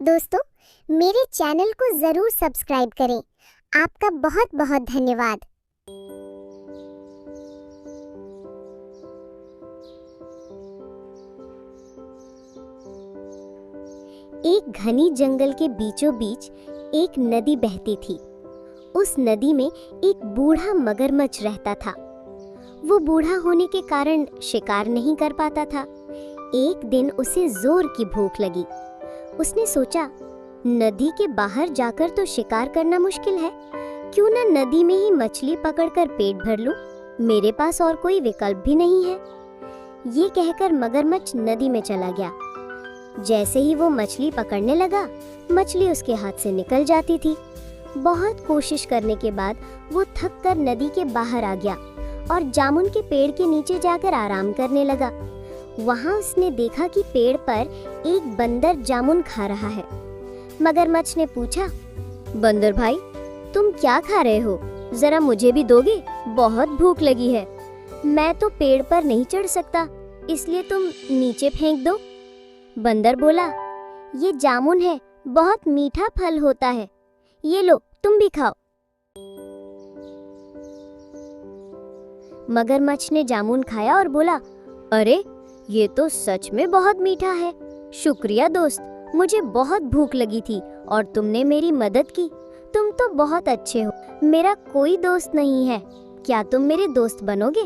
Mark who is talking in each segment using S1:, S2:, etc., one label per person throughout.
S1: दोस्तों, मेरे चैनल को ज़रूर सब्सक्राइब करें। आपका बहुत बहुत धन्यवाद। एक घनी जंगल के बीचों बीच एक नदी बहती थी। उस नदी में एक बूढ़ा मगरमच्छ रहता था। वो बूढ़ा होने के कारण शिकार नहीं कर पाता था। एक दिन उसे जोर की भूख लगी। उसने सोचा, नदी के बाहर जाकर तो शिकार करना मुश्किल है, क्यों ना नदी में ही मछली पकड़कर पेट भर लूं। मेरे पास और कोई विकल्प भी नहीं है। ये कहकर मगरमच्छ नदी में चला गया। जैसे ही वो मछली पकड़ने लगा, मछली उसके हाथ से निकल जाती थी। बहुत कोशिश करने के बाद वो थक कर नदी के बाहर आ गया और जामुन के पेड़ के नीचे जाकर आराम करने लगा। वहाँ उसने देखा कि पेड़ पर एक बंदर जामुन खा रहा है। मगरमच्छ ने पूछा, बंदर भाई, तुम क्या खा रहे हो? जरा मुझे भी दोगे? बहुत भूख लगी है। मैं तो पेड़ पर नहीं चढ़ सकता, इसलिए तुम नीचे फेंक दो। बंदर बोला, ये जामुन है, बहुत मीठा फल होता है। ये लो, तुम भी खाओ। मगरमच्छ ने जामुन खाया और बोला, अरे ये तो सच में बहुत मीठा है। शुक्रिया दोस्त, मुझे बहुत भूख लगी थी और तुमने मेरी मदद की। तुम तो बहुत अच्छे हो। मेरा कोई दोस्त नहीं है, क्या तुम मेरे दोस्त बनोगे?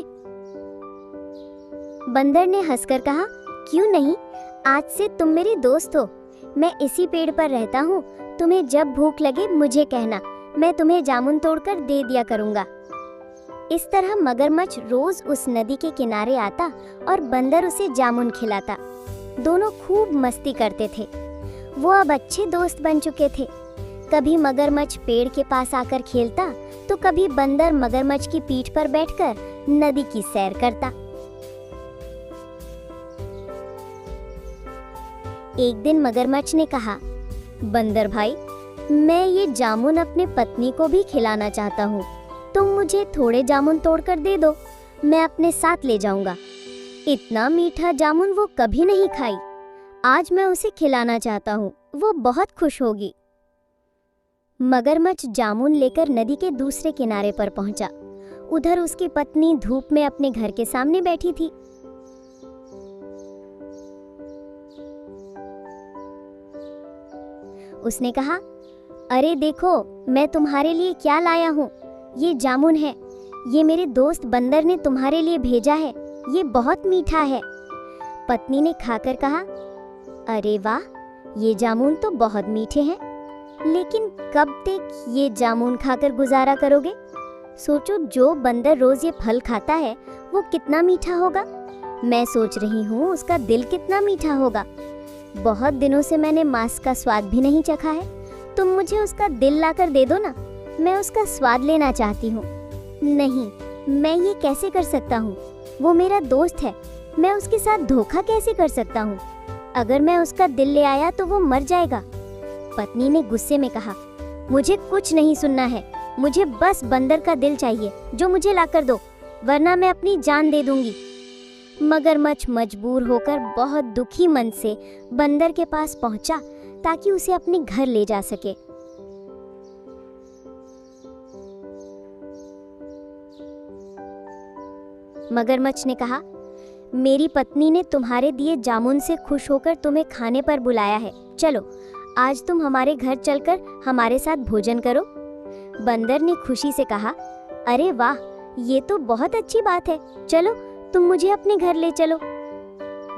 S1: बंदर ने हंसकर कहा, क्यों नहीं, आज से तुम मेरे दोस्त हो। मैं इसी पेड़ पर रहता हूँ। तुम्हें जब भूख लगे मुझे कहना, मैं तुम्हें जामुन तोड़कर दे दिया करूँगा। इस तरह मगरमच्छ रोज उस नदी के किनारे आता और बंदर उसे जामुन खिलाता। दोनों खूब मस्ती करते थे। वो अब अच्छे दोस्त बन चुके थे। कभी मगरमच्छ पेड़ के पास आकर खेलता, तो कभी बंदर मगरमच्छ की पीठ पर बैठकर नदी की सैर करता। एक दिन मगरमच्छ ने कहा, बंदर भाई, मैं ये जामुन अपने पत्नी को भी खिलाना चाहता हूँ। तुम मुझे थोड़े जामुन तोड़कर दे दो, मैं अपने साथ ले जाऊंगा। इतना मीठा जामुन वो कभी नहीं खाई। आज मैं उसे खिलाना चाहता हूँ, वो बहुत खुश होगी। मगरमच्छ जामुन लेकर नदी के दूसरे किनारे पर पहुंचा। उधर उसकी पत्नी धूप में अपने घर के सामने बैठी थी। उसने कहा, अरे देखो, मैं तुम्हारे लिए क्या लाया हूँ। ये जामुन है। ये मेरे दोस्त बंदर ने तुम्हारे लिए भेजा है। ये बहुत मीठा है। पत्नी ने खाकर कहा, अरे वाह, ये जामुन तो बहुत मीठे हैं, लेकिन कब तक ये जामुन खाकर गुजारा करोगे? सोचो, जो बंदर रोज ये फल खाता है वो कितना मीठा होगा। मैं सोच रही हूँ उसका दिल कितना मीठा होगा। बहुत दिनों से मैंने मांस का स्वाद भी नहीं चखा है। तुम मुझे उसका दिल लाकर दे दो ना, मैं उसका स्वाद लेना चाहती हूँ। नहीं, मैं ये कैसे कर सकता हूँ? वो मेरा दोस्त है, मैं उसके साथ धोखा कैसे कर सकता हूँ? अगर मैं उसका दिल ले आया तो वो मर जाएगा। पत्नी ने गुस्से में कहा, मुझे कुछ नहीं सुनना है। मुझे बस बंदर का दिल चाहिए, जो मुझे लाकर दो, वरना मैं अपनी जान दे दूंगी। मगरमच्छ मजबूर होकर बहुत दुखी मन से बंदर के पास पहुंचा ताकि उसे अपने घर ले जा सके। मगरमच्छ ने कहा, मेरी पत्नी ने तुम्हारे दिए जामुन से खुश होकर तुम्हें खाने पर बुलाया है। चलो, आज तुम हमारे घर चलकर हमारे साथ भोजन करो। बंदर ने खुशी से कहा, अरे वाह, ये तो बहुत अच्छी बात है। चलो, तुम मुझे अपने घर ले चलो।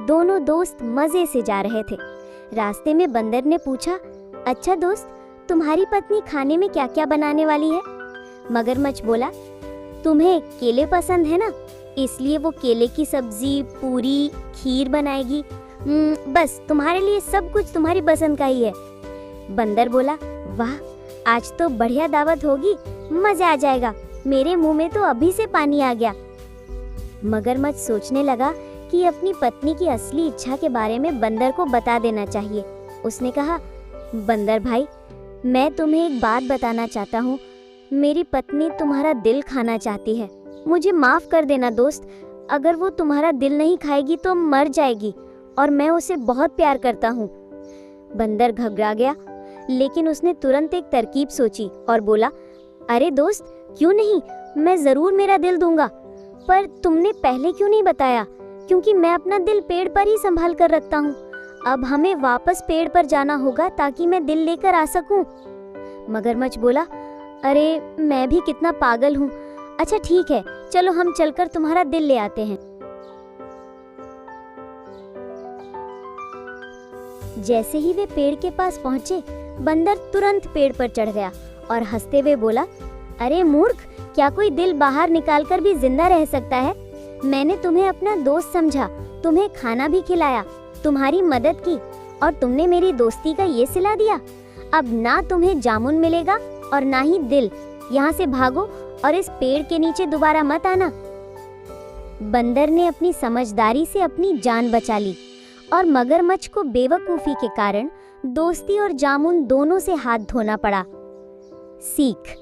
S1: दोनों दोस्त मजे से जा रहे थे। रास्ते में बंदर ने पूछा, अच्छा दोस्त, तुम्हारी पत्नी खाने में क्या क्या बनाने वाली है? मगरमच्छ बोला, तुम्हें केले पसंद है ना, इसलिए वो केले की सब्जी, पूरी, खीर बनाएगी। बस तुम्हारे लिए सब कुछ तुम्हारी पसंद का ही है। बंदर बोला, वाह, आज तो बढ़िया दावत होगी, मजा आ जाएगा। मेरे मुंह में तो अभी से पानी आ गया। मगरमच्छ सोचने लगा कि अपनी पत्नी की असली इच्छा के बारे में बंदर को बता देना चाहिए। उसने कहा, बंदर भाई, मैं तुम्हें एक बात बताना चाहता हूँ। मेरी पत्नी तुम्हारा दिल खाना चाहती है। मुझे माफ कर देना दोस्त, अगर वो तुम्हारा दिल नहीं खाएगी तो मर जाएगी और मैं उसे बहुत प्यार करता हूँ। बंदर घबरा गया, लेकिन उसने तुरंत एक तरकीब सोची और बोला, अरे दोस्त, क्यों नहीं, मैं ज़रूर मेरा दिल दूंगा। पर तुमने पहले क्यों नहीं बताया? क्योंकि मैं अपना दिल पेड़ पर ही संभाल कर रखता हूँ। अब हमें वापस पेड़ पर जाना होगा ताकि मैं दिल लेकर आ सकूं। मगरमच्छ बोला, अरे मैं भी कितना पागल हूँ। अच्छा ठीक है, चलो हम चलकर तुम्हारा दिल ले आते हैं। जैसे ही वे पेड़ के पास पहुंचे, बंदर तुरंत पेड़ पर चढ़ गया और हंसते हुए बोला, अरे मूर्ख, क्या कोई दिल बाहर निकालकर भी जिंदा रह सकता है? मैंने तुम्हें अपना दोस्त समझा, तुम्हें खाना भी खिलाया, तुम्हारी मदद की और तुमने मेरी दोस्ती का ये सिला दिया। अब ना तुम्हें जामुन मिलेगा और ना ही दिल। यहाँ से भागो और इस पेड़ के नीचे दोबारा मत आना। बंदर ने अपनी समझदारी से अपनी जान बचा ली और मगरमच्छ को बेवकूफ़ी के कारण दोस्ती और जामुन दोनों से हाथ धोना पड़ा। सीख,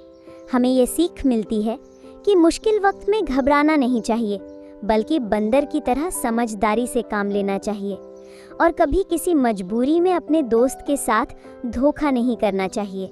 S1: हमें ये सीख मिलती है कि मुश्किल वक्त में घबराना नहीं चाहिए, बल्कि बंदर की तरह समझदारी से काम लेना चाहिए और कभी किसी मजबूरी में अपने दोस्त के साथ धोखा नहीं करना चाहिए।